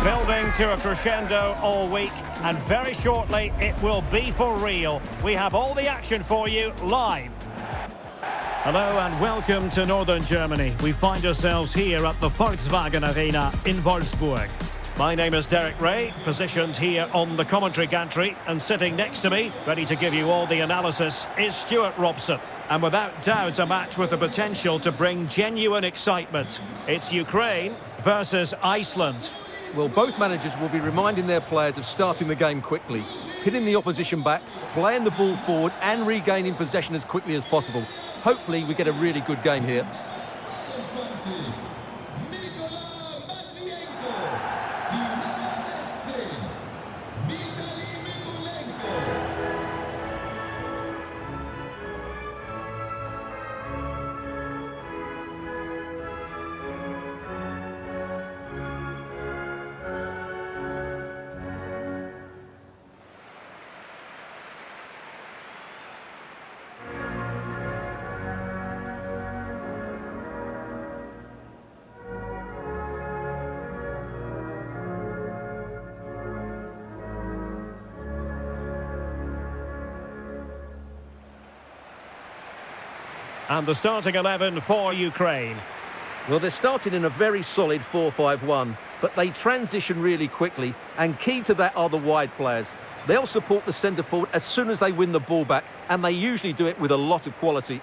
Building to a crescendo all week, and very shortly it will be for real. We have all the action for you live. Hello and welcome to Northern Germany. We find ourselves here at the Volkswagen Arena in Wolfsburg. My name is Derek Ray, positioned here on the commentary gantry, and sitting next to me, ready to give you all the analysis, is Stuart Robson. And without doubt, a match with the potential to bring genuine excitement. It's Ukraine versus Iceland. Well, both managers will be reminding their players of starting the game quickly, hitting the opposition back, playing the ball forward and regaining possession as quickly as possible. Hopefully we get a really good game here. And the starting 11 for Ukraine. Well, they're starting in a very solid 4-5-1, but they transition really quickly, and key to that are the wide players. They'll support the centre forward as soon as they win the ball back, and they usually do it with a lot of quality.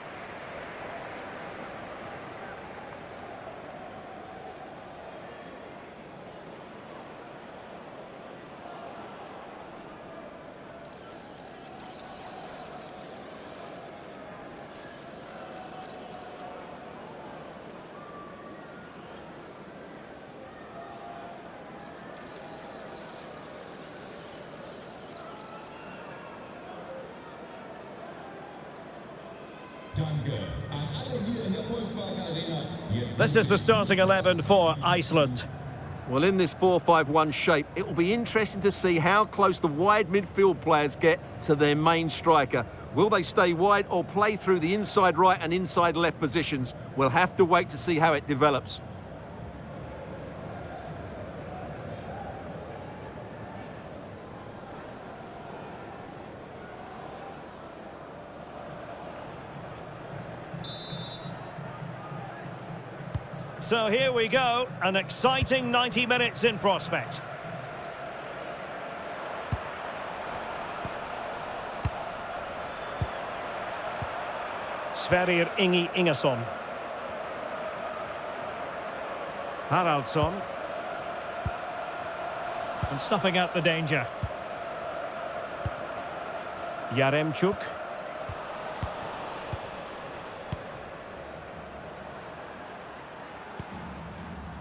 This is the starting 11 for Iceland. Well, in this 4-5-1 shape, it will be interesting to see how close the wide midfield players get to their main striker. Will they stay wide or play through the inside right and inside left positions? We'll have to wait to see how it develops. So here we go, an exciting 90 minutes in prospect. Sverrir Ingi Ingesson. Haraldsson. And snuffing out the danger. Yaremchuk.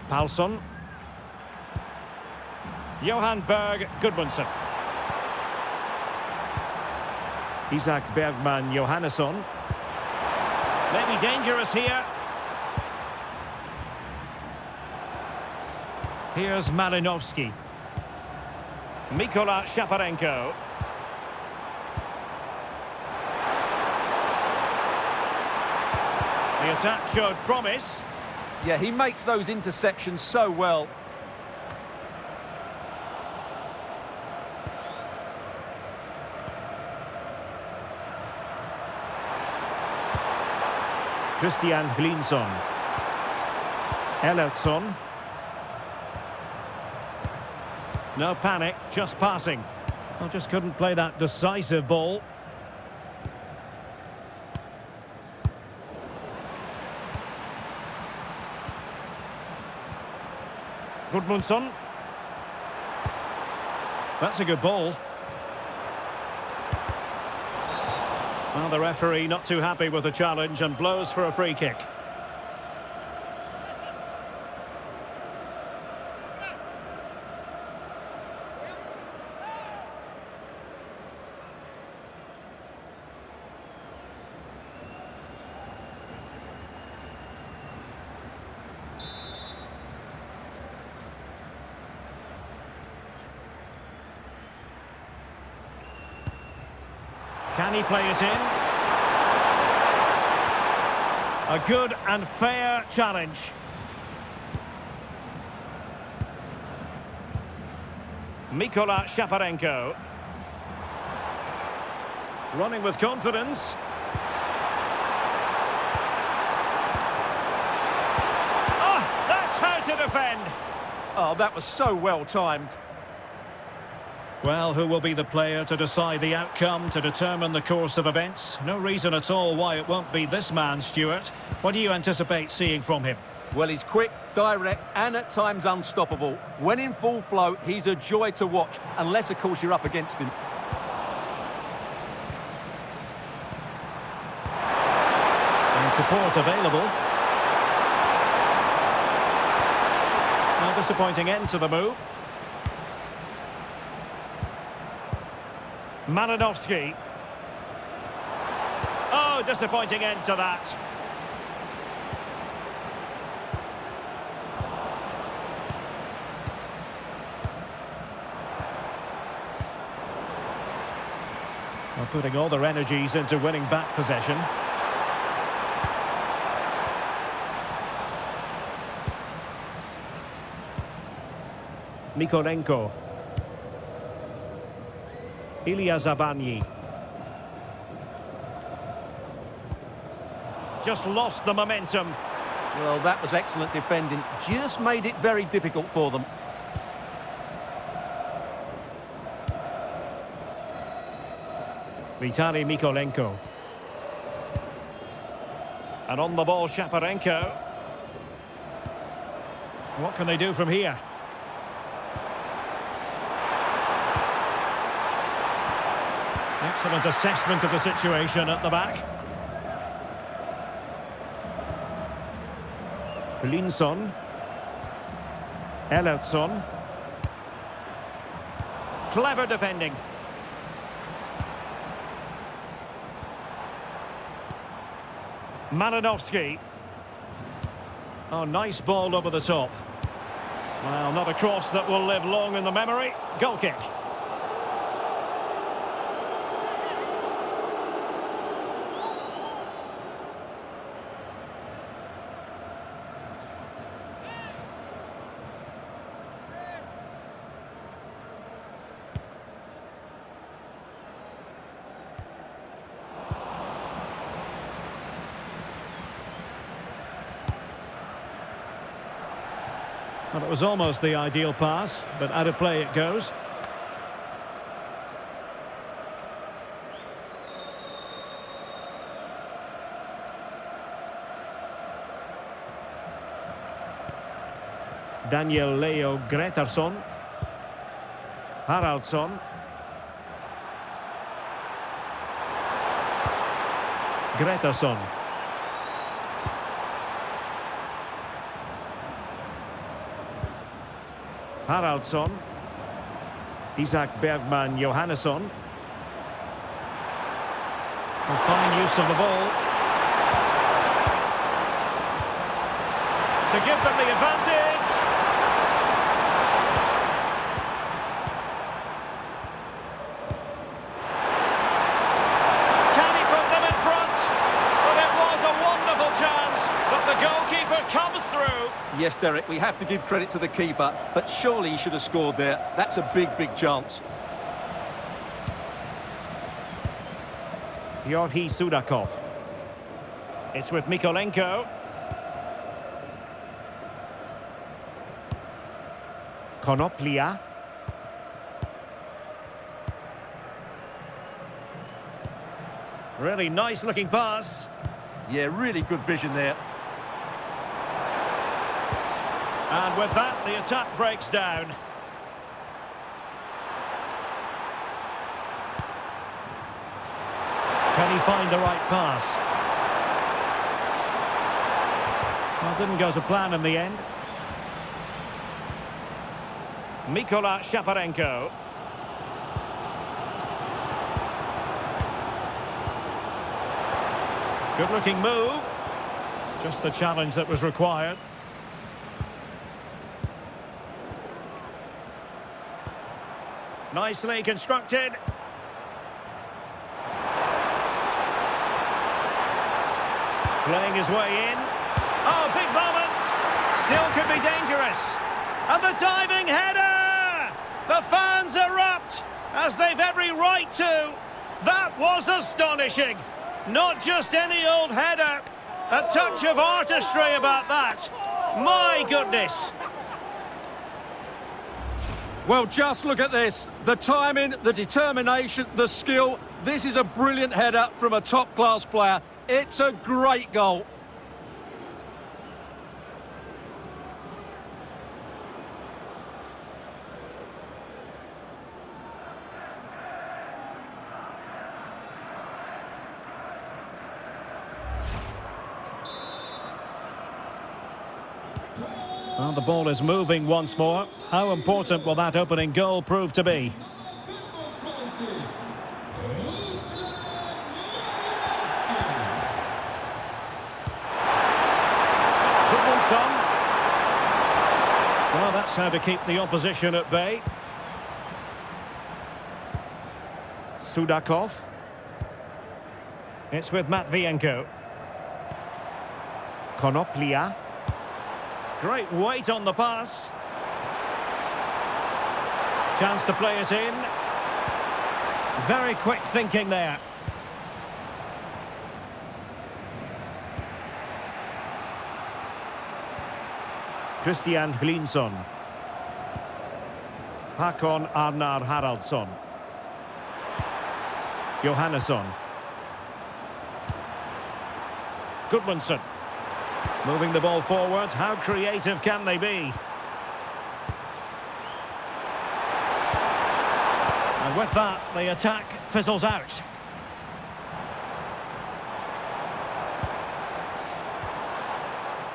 Palsson. Johan Berg Gudmundsson. Isak Bergman Johannesson. Maybe dangerous here. Here's Malinovsky. Mikola Shaparenko. The attack showed promise. Yeah, he makes those interceptions so well. Christian Glinson. Ellertsson. No panic, just passing. Well, just couldn't play that decisive ball. Gudmundsson. That's a good ball. Well, the referee not too happy with the challenge and blows for a free kick. Can he play it in? A good and fair challenge. Mikola Shaparenko. Running with confidence. Oh, that's how to defend. Oh, that was so well timed. Well, who will be the player to decide the outcome, to determine the course of events? No reason at all why it won't be this man, Stuart. What do you anticipate seeing from him? Well, he's quick, direct, and at times unstoppable. When in full flow, he's a joy to watch, unless, of course, you're up against him. And support available. A disappointing end to the move. Malinovsky. Oh, disappointing end to that. Well, putting all their energies into winning back possession. Mikolenko. Ilya Zabani. Just lost the momentum. Well, that was excellent defending. Just made it very difficult for them. Vitaly Mikolenko. And on the ball, Shaparenko. What can they do from here? Excellent assessment of the situation at the back. Linson. Ellertson. Clever defending. Malinovsky. Oh, nice ball over the top. Well, not a cross that will live long in the memory. Goal kick. Well, it was almost the ideal pass, but out of play it goes. Daniel Leo Gretarsson. Haraldsson. Gretarsson. Haraldsson. Isak Bergman Johannesson. A fine use of the ball. To give them the advantage. Can he put them in front? Well, it was a wonderful chance, but the goalkeeper comes through. Yes, Derek, we have to give credit to the keeper, but surely he should have scored there. That's a big, big chance. Georgi Sudakov. It's with Mikolenko. Konoplia. Really nice looking pass. Yeah, really good vision there. And with that, the attack breaks down. Can he find the right pass? Well, didn't go to plan in the end. Mikola Shaparenko. Good-looking move. Just the challenge that was required. Nicely constructed. Playing his way in. Oh, big moment. Still could be dangerous. And the diving header! The fans As they've every right to. That was astonishing. Not just any old header. A touch of artistry about that. My goodness. Well, just look at this. The timing, the determination, the skill. This is a brilliant header from a top-class player. It's a great goal. Well, the ball is moving once more. How important will that opening goal prove to be? Well, that's how to keep the opposition at bay. Sudakov. It's with Matvienko. Konoplia. Great weight on the pass. Chance to play it in. Very quick thinking there. Christian Hlinsson. Hakon Arnar Haraldsson. Johannesson. Gudmundsson. Moving the ball forward. How creative can they be? And with that, the attack fizzles out.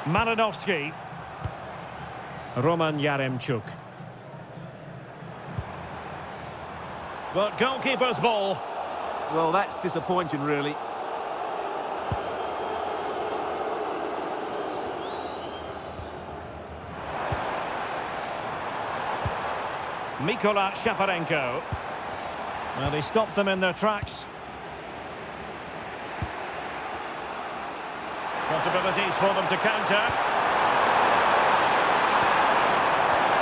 Malinovsky. Roman Yaremchuk. But goalkeeper's ball. Well, that's disappointing, really. Mikola Shaparenko. Well, they stopped them in their tracks. Possibilities for them to counter.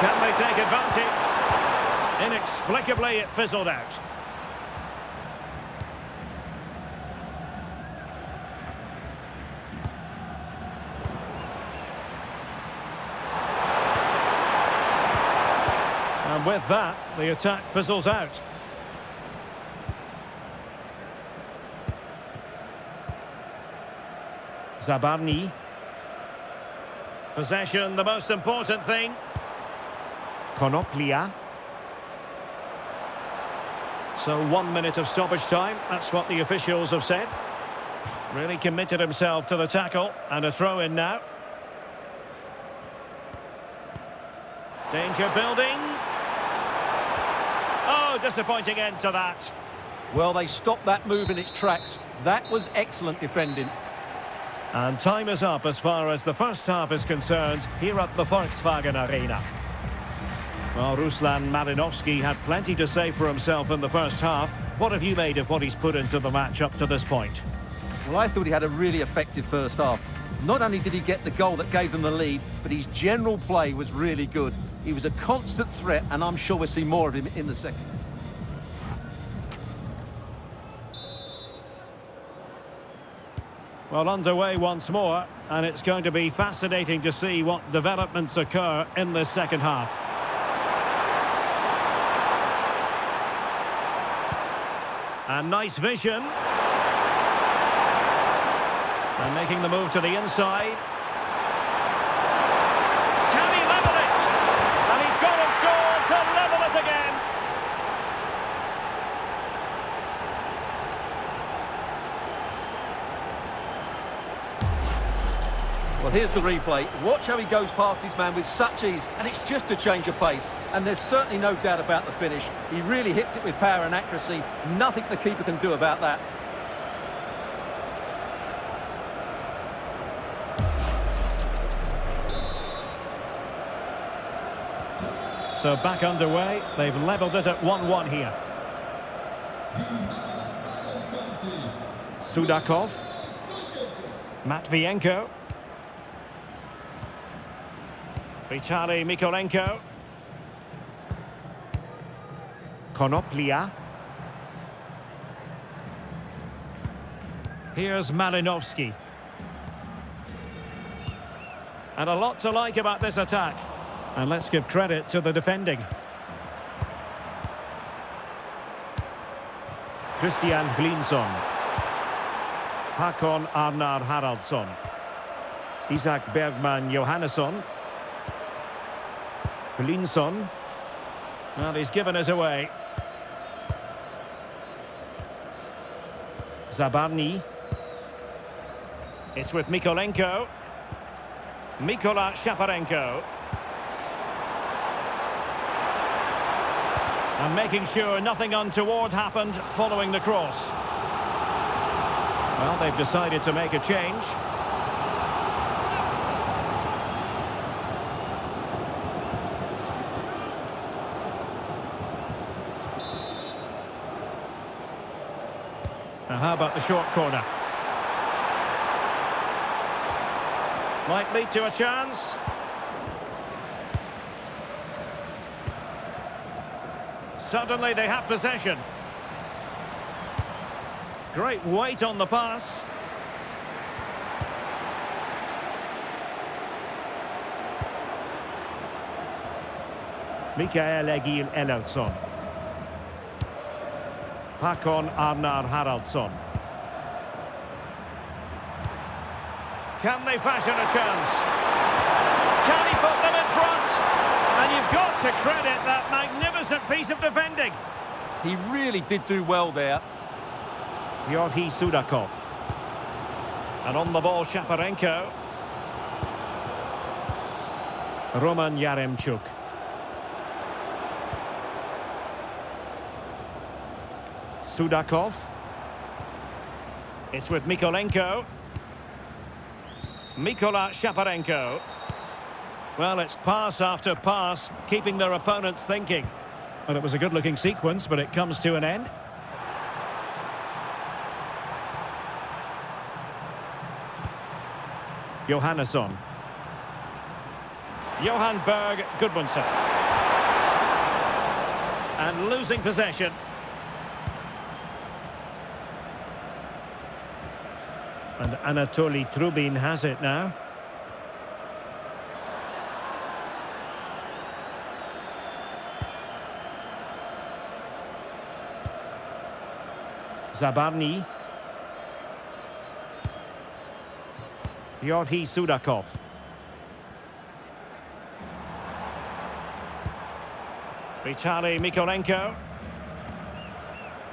Can they take advantage? Inexplicably, it fizzled out. And with that, the attack fizzles out. Zabarny. Possession, the most important thing. Konoplia. So 1 minute of stoppage time, that's what the officials have said. Really committed himself to the tackle, and a throw in now. Danger building. Oh, disappointing end to that. Well, they stopped that move in its tracks. That was excellent defending. And time is up as far as the first half is concerned here at the Volkswagen Arena. Well, Ruslan Malinovsky had plenty to say for himself in the first half. What have you made of what he's put into the match up to this point? Well, I thought he had a really effective first half. Not only did he get the goal that gave them the lead, but his general play was really good. He was a constant threat, and I'm sure we'll see more of him in the second. Well, underway once more, and it's going to be fascinating to see what developments occur in this second half. And nice vision. And making the move to the inside. Can he level it? And he's gone and scored to level it again. Well, here's the replay. Watch how he goes past his man with such ease, and it's just a change of pace. And there's certainly no doubt about the finish. He really hits it with power and accuracy. Nothing the keeper can do about that. So back underway. They've levelled it at 1-1 here. Sudakov. Matvienko. Vitaly Mikolenko. Konoplia. Here's Malinovsky. And a lot to like about this attack. And let's give credit to the defending. Christian Glinson. Hakon Arnar Haraldsson. Isak Bergman Johannesson. Glinson. And he's given us away. Zabarny. It's with Mykolenko. Mikola Shaparenko. And making sure nothing untoward happened following the cross. Well, they've decided to make a change. Now, how about the short corner? Might lead to a chance. Suddenly they have possession. Great weight on the pass. Mikael Egil Ellertsson. Hakon Arnar Haraldsson. Can they fashion a chance? Can he put them in front? And you've got to credit that magnificent piece of defending. He really did do well there. Georgi Sudakov. And on the ball, Shaparenko. Roman Yaremchuk. Sudakov. It's with Mykolenko. Mikola Shaparenko. Well, it's pass after pass, keeping their opponents thinking. Well, it was a good-looking sequence, but it comes to an end. Johannesson. Johan Berg Gudmundsson. And losing possession. And Anatoly Trubin has it now. Zabarny. Georgi Sudakov. Vitaly Mykolenko.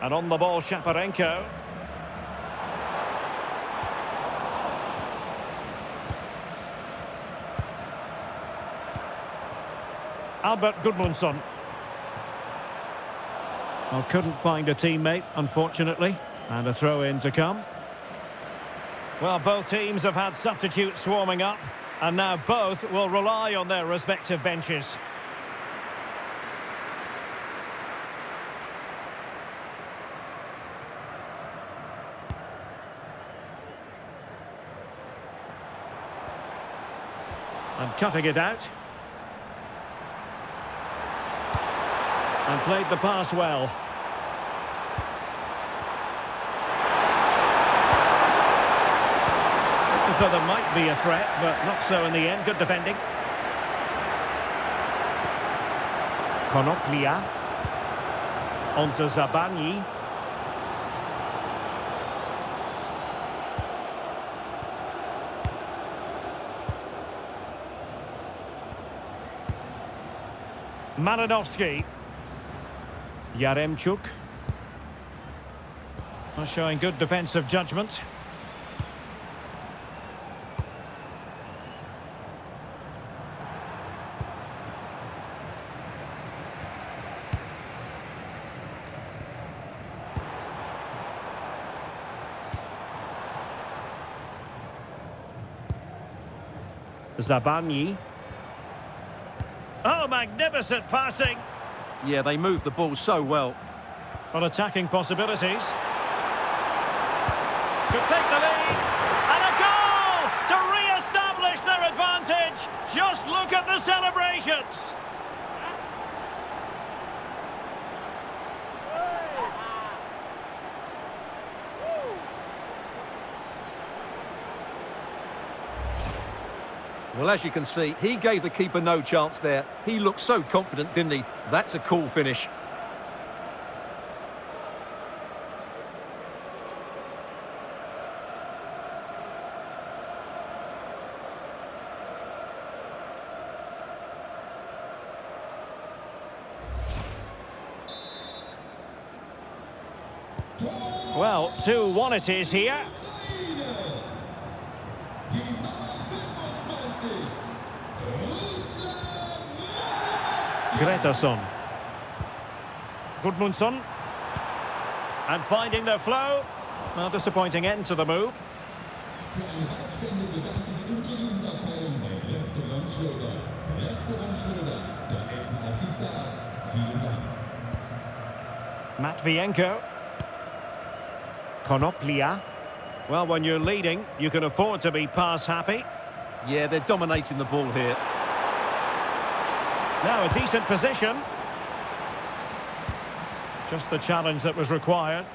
And on the ball, Shaparenko. Albert Gudmundsson. Well, couldn't find a teammate, unfortunately. And a throw-in to come. Well, both teams have had substitutes swarming up. And now both will rely on their respective benches. And cutting it out. And played the pass well. So there might be a threat, but not so in the end. Good defending. Konoplia. Onto Zabarny. Malinovsky. Yaremchuk. Showing good defensive judgment. Zabarny. Oh, magnificent passing. Yeah, they moved the ball so well. Well, attacking possibilities. Could take the lead. And a goal to re-establish their advantage. Just look at the celebrations. Well, as you can see, he gave the keeper no chance there. He looked so confident, didn't he? That's a cool finish. Well, 2-1 it is here. Gretarsson. Gudmundsson. And finding their flow. Well, disappointing end to the move. Matvienko. Konoplia. Well, when you're leading, you can afford to be pass happy. Yeah, they're dominating the ball here. Now a decent position. Just the challenge that was required.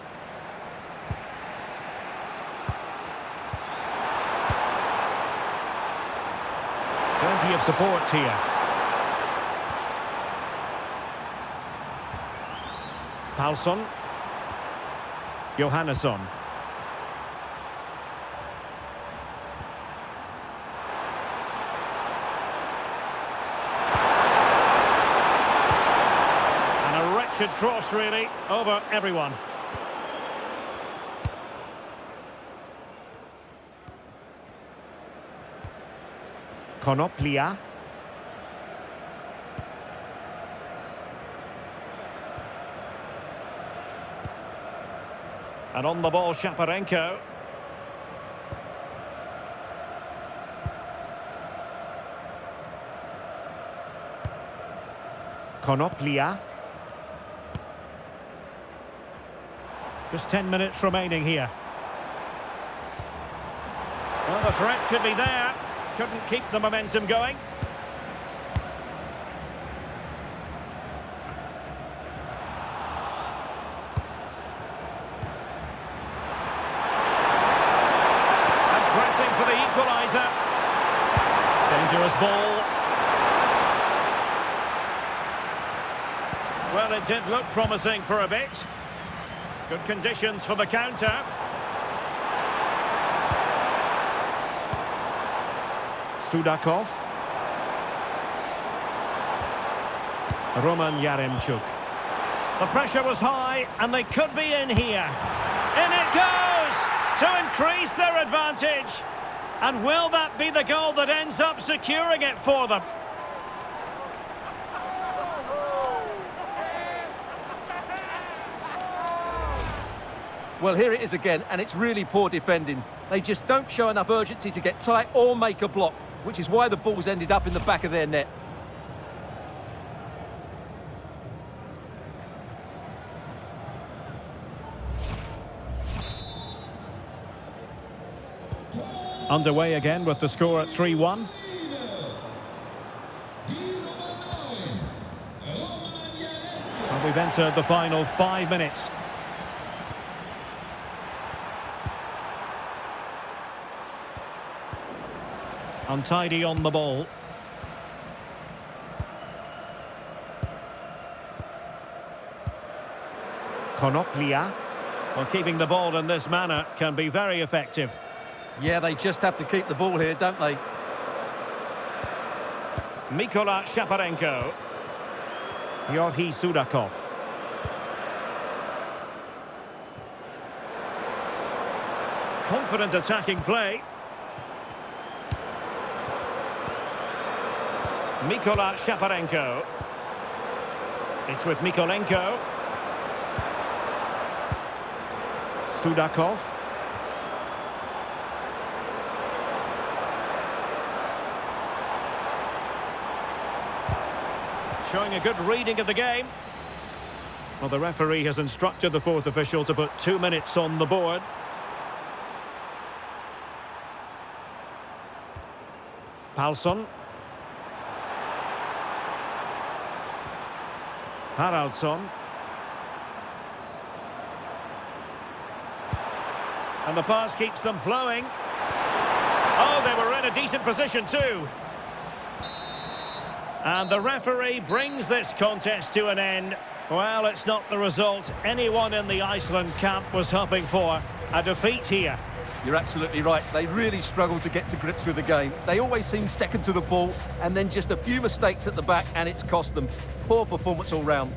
Plenty of support here. Paulson. Johannesson. Wretched cross, really, over everyone. Konoplia. And on the ball, Shaparenko. Konoplia. Just 10 minutes remaining here. Well, the threat could be there. Couldn't keep the momentum going. And pressing for the equaliser. Dangerous ball. Well, it did look promising for a bit. Good conditions for the counter. Sudakov. Roman Yaremchuk. The pressure was high, and they could be in here. In it goes! To increase their advantage. And will that be the goal that ends up securing it for them? Well, here it is again, and it's really poor defending. They just don't show enough urgency to get tight or make a block, which is why the ball's ended up in the back of their net. Underway again with the score at 3-1. And we've entered the final 5 minutes. Untidy on the ball. Konoplia. Well, keeping the ball in this manner can be very effective. Yeah, they just have to keep the ball here, don't they? Mikola Shaparenko. Georgi Sudakov. Confident attacking play. Mikola Shaparenko. It's with Mikolenko. Sudakov. Showing a good reading of the game. Well, the referee has instructed the fourth official to put 2 minutes on the board. Paulson. Haraldsson. And the pass keeps them flowing. Oh, they were in a decent position too. And the referee brings this contest to an end. Well, it's not the result anyone in the Iceland camp was hoping for. A defeat here. You're absolutely right. They really struggled to get to grips with the game. They always seem second to the ball, and then just a few mistakes at the back, and it's cost them. Poor performance all round.